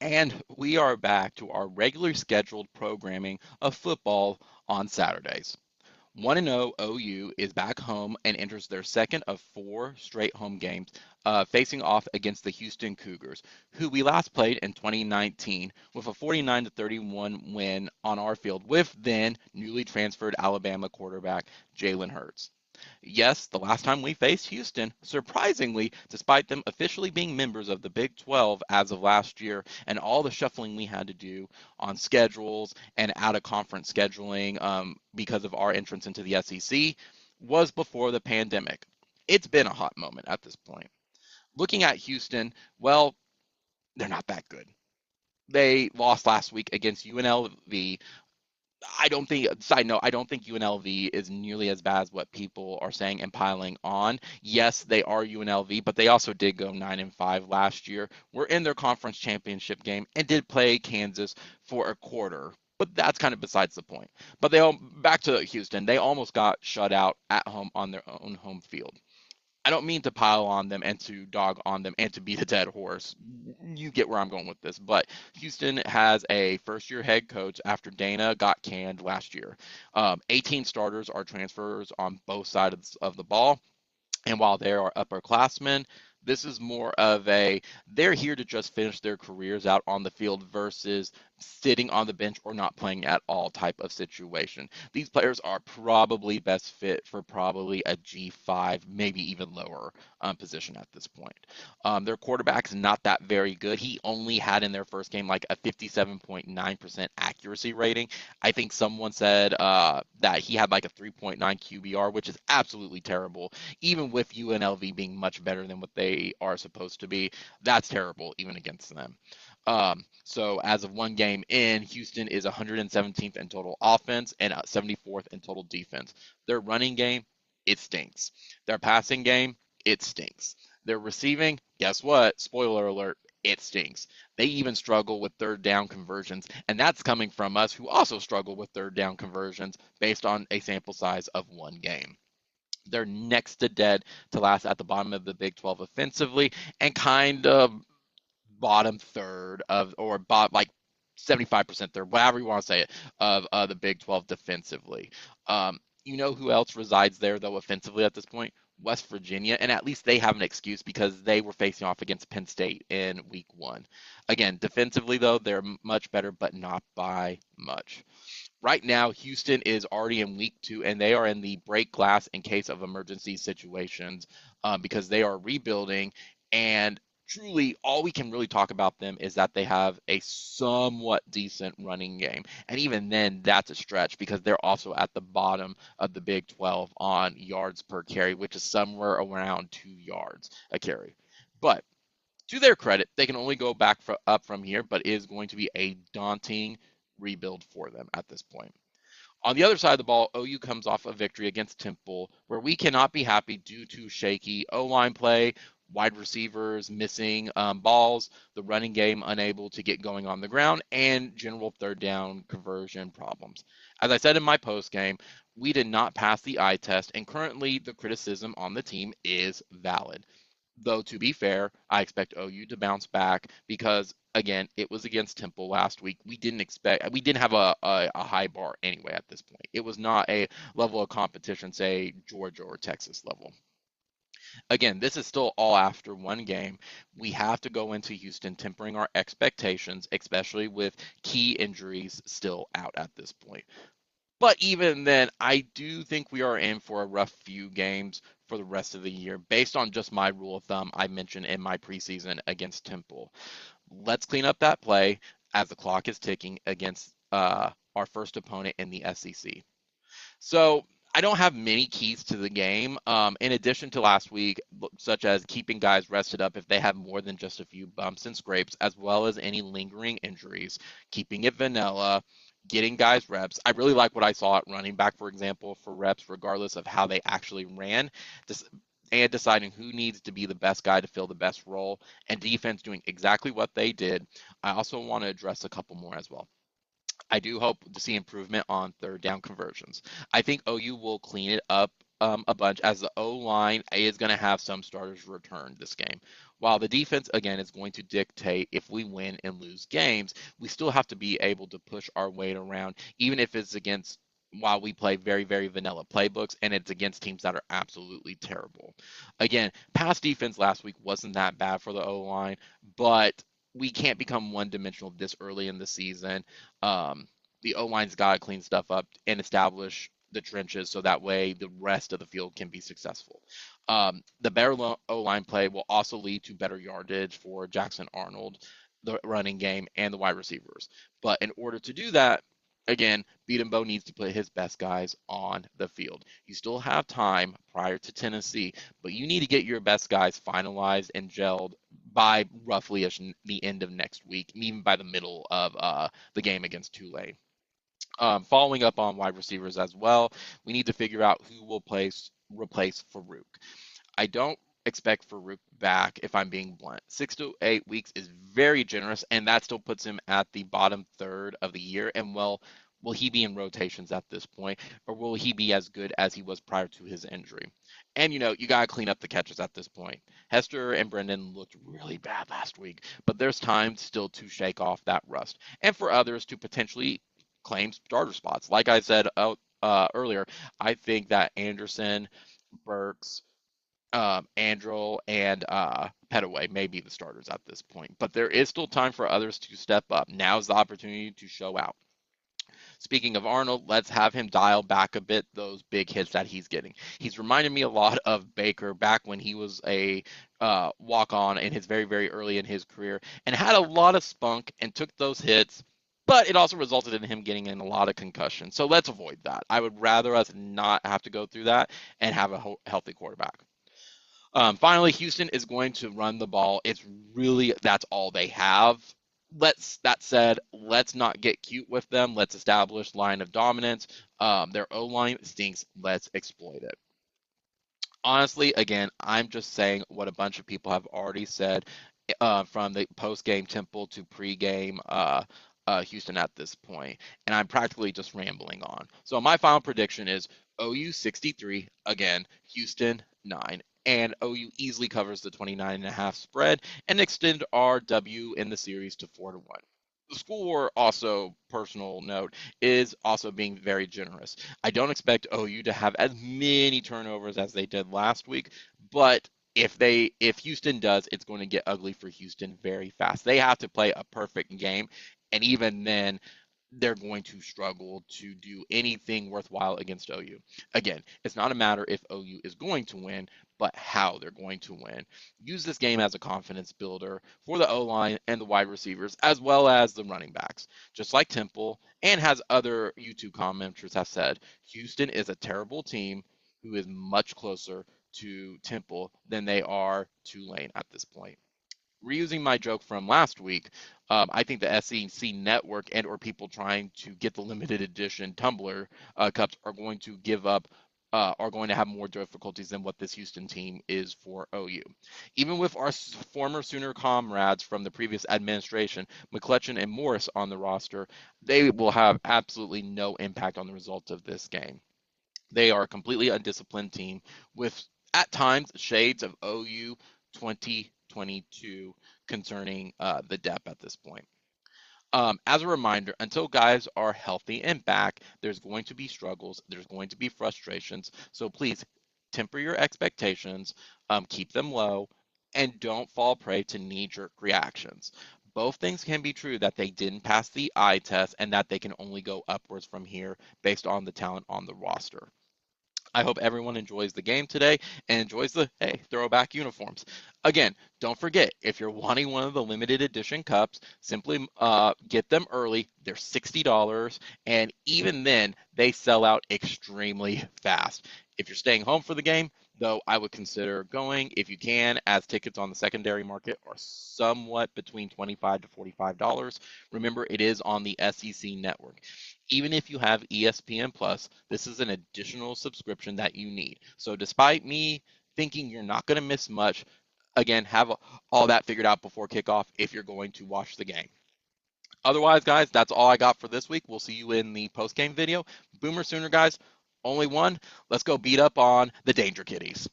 And we are back to our regularly scheduled programming of football on Saturdays. 1-0 OU is back home and enters their second of four straight home games, facing off against the Houston Cougars, who we last played in 2019 with a 49-31 win on our field with then newly transferred Alabama quarterback Jalen Hurts. Yes, the last time we faced Houston, surprisingly, despite them officially being members of the Big 12 as of last year and all the shuffling we had to do on schedules and out of conference scheduling because of our entrance into the SEC, was before the pandemic. It's been a hot moment at this point. Looking at Houston, well, they're not that good. They lost last week against UNLV. I don't think, side note, I don't think UNLV is nearly as bad as what people are saying and piling on. Yes, they are UNLV, but they also did go 9-5 last year. We're in their conference championship game and did play Kansas for a quarter. But that's kind of besides the point. But they all back to Houston. They almost got shut out at home on their own home field. I don't mean to pile on them and to dog on them and to beat a dead horse. You get where I'm going with this. But Houston has a first year head coach after Dana got canned last year. 18 starters are transfers on both sides of the ball. And while they are upperclassmen, this is more of a they're here to just finish their careers out on the field versus sitting on the bench or not playing at all type of situation. These players are probably best fit for probably a G5, maybe even lower position at this point. Their quarterback's not that very good. He only had in their first game like a 57.9% accuracy rating. I think someone said that he had like a 3.9 QBR, which is absolutely terrible even with UNLV being much better than what they are supposed to be. That's terrible, even against them. So as of one game in, Houston is 117th in total offense and 74th in total defense. Their running game, it stinks. Their passing game, it stinks. Their receiving, guess what? Spoiler alert, it stinks. They even struggle with third down conversions, and that's coming from us who also struggle with third down conversions based on a sample size of one game. They're next to dead to last at the bottom of the Big 12 offensively and kind of bottom third of, or like 75% third, whatever you want to say it, of the Big 12 defensively. You know who else resides there, though, offensively at this point? West Virginia, and at least they have an excuse because they were facing off against Penn State in week one. Again, defensively, though, they're much better, but not by much. Right now, Houston is already in week two, and they are in the break glass in case of emergency situations because they are rebuilding. And truly, all we can really talk about them is that they have a somewhat decent running game. And even then, that's a stretch because they're also at the bottom of the Big 12 on yards per carry, which is somewhere around 2 yards a carry. But to their credit, they can only go back up from here, but it is going to be a daunting rebuild for them at this point. On the other side of the ball, OU comes off a victory against Temple, where we cannot be happy due to shaky O line play, wide receivers missing balls, the running game unable to get going on the ground, and general third down conversion problems. As I said in my post game, we did not pass the eye test, and currently the criticism on the team is valid. Though to be fair, I expect OU to bounce back because again, it was against Temple last week. We didn't have a high bar anyway at this point. It was not a level of competition, say Georgia or Texas level. Again, this is still all after one game. We have to go into Houston tempering our expectations, especially with key injuries still out at this point. But even then, I do think we are in for a rough few games for the rest of the year based on just my rule of thumb I mentioned in my preseason against Temple. Let's clean up that play as the clock is ticking against our first opponent in the SEC. So I don't have many keys to the game. In addition to last week, such as keeping guys rested up if they have more than just a few bumps and scrapes, as well as any lingering injuries, keeping it vanilla, getting guys reps. I really like what I saw at running back, for example, for reps, regardless of how they actually ran. And deciding who needs to be the best guy to fill the best role, and defense doing exactly what they did. I also want to address a couple more as well. I do hope to see improvement on third down conversions. I think OU will clean it up a bunch, as the O line is going to have some starters return this game. While the defense, again, is going to dictate if we win and lose games, we still have to be able to push our weight around, even if it's against, while we play very, very vanilla playbooks and it's against teams that are absolutely terrible. Again, pass defense last week wasn't that bad for the O line, but we can't become one dimensional this early in the season. Um, the O line's got to clean stuff up and establish the trenches so that way the rest of the field can be successful. The better O line play will also lead to better yardage for Jackson Arnold, the running game, and the wide receivers. But in order to do that, again, Beatenbow needs to put his best guys on the field. You still have time prior to Tennessee, but you need to get your best guys finalized and gelled by roughly the end of next week, even by the middle of the game against Tulane. Following up on wide receivers as well, we need to figure out who will replace Farouk. I don't expect Farouk back if I'm being blunt. 6 to 8 weeks is very generous, and that still puts him at the bottom third of the year. And well, will he be in rotations at this point, or will he be as good as he was prior to his injury? And you got to clean up the catches at this point. Hester and Brendan looked really bad last week, but there's time still to shake off that rust, and for others to potentially claim starter spots. Like I said earlier, I think that Anderson, Burks, Andrel, and Petaway may be the starters at this point. But there is still time for others to step up. Now's the opportunity to show out. Speaking of Arnold, let's have him dial back a bit those big hits that he's getting. He's reminded me a lot of Baker back when he was a walk on in his very, very early in his career and had a lot of spunk and took those hits, but it also resulted in him getting in a lot of concussion. So let's avoid that. I would rather us not have to go through that and have a healthy quarterback. Finally, Houston is going to run the ball. It's really that's all they have. That said, let's not get cute with them. Let's establish line of dominance. Their O line stinks. Let's exploit it. Honestly, again, I'm just saying what a bunch of people have already said from the post game Temple to pre game Houston at this point, and I'm practically just rambling on. So my final prediction is OU 63 again, Houston 9, and OU easily covers the 29.5 spread and extend our W in the series to 4-1. The score, also personal note, is also being very generous. I don't expect OU to have as many turnovers as they did last week, but if Houston does, it's going to get ugly for Houston very fast. They have to play a perfect game, and even then, they're going to struggle to do anything worthwhile against OU. Again, it's not a matter if OU is going to win, but how they're going to win. Use this game as a confidence builder for the O line and the wide receivers, as well as the running backs. Just like Temple and has other YouTube commenters have said, Houston is a terrible team who is much closer to Temple than they are to Lane at this point. Reusing my joke from last week, I think the SEC network and or people trying to get the limited edition tumbler cups are going to give up, are going to have more difficulties than what this Houston team is for OU. Even with our former Sooner comrades from the previous administration, McClellan and Morris on the roster, they will have absolutely no impact on the results of this game. They are a completely undisciplined team with, at times, shades of OU 2022 concerning the depth at this point. As a reminder, until guys are healthy and back, there's going to be struggles, there's going to be frustrations. So please temper your expectations, keep them low, and don't fall prey to knee-jerk reactions. Both things can be true that they didn't pass the eye test and that they can only go upwards from here based on the talent on the roster. I hope everyone enjoys the game today and enjoys the, hey, throwback uniforms. Again, don't forget, if you're wanting one of the limited edition cups, simply get them early. They're $60, and even then, they sell out extremely fast. If you're staying home for the game, though, I would consider going if you can, as tickets on the secondary market are somewhat between $25 to $45. Remember, it is on the SEC network. Even if you have ESPN Plus, this is an additional subscription that you need. So despite me thinking you're not going to miss much, again, have all that figured out before kickoff if you're going to watch the game. Otherwise, guys, that's all I got for this week. We'll see you in the post-game video. Boomer Sooner, guys. Only one? Let's go beat up on the Danger Kitties.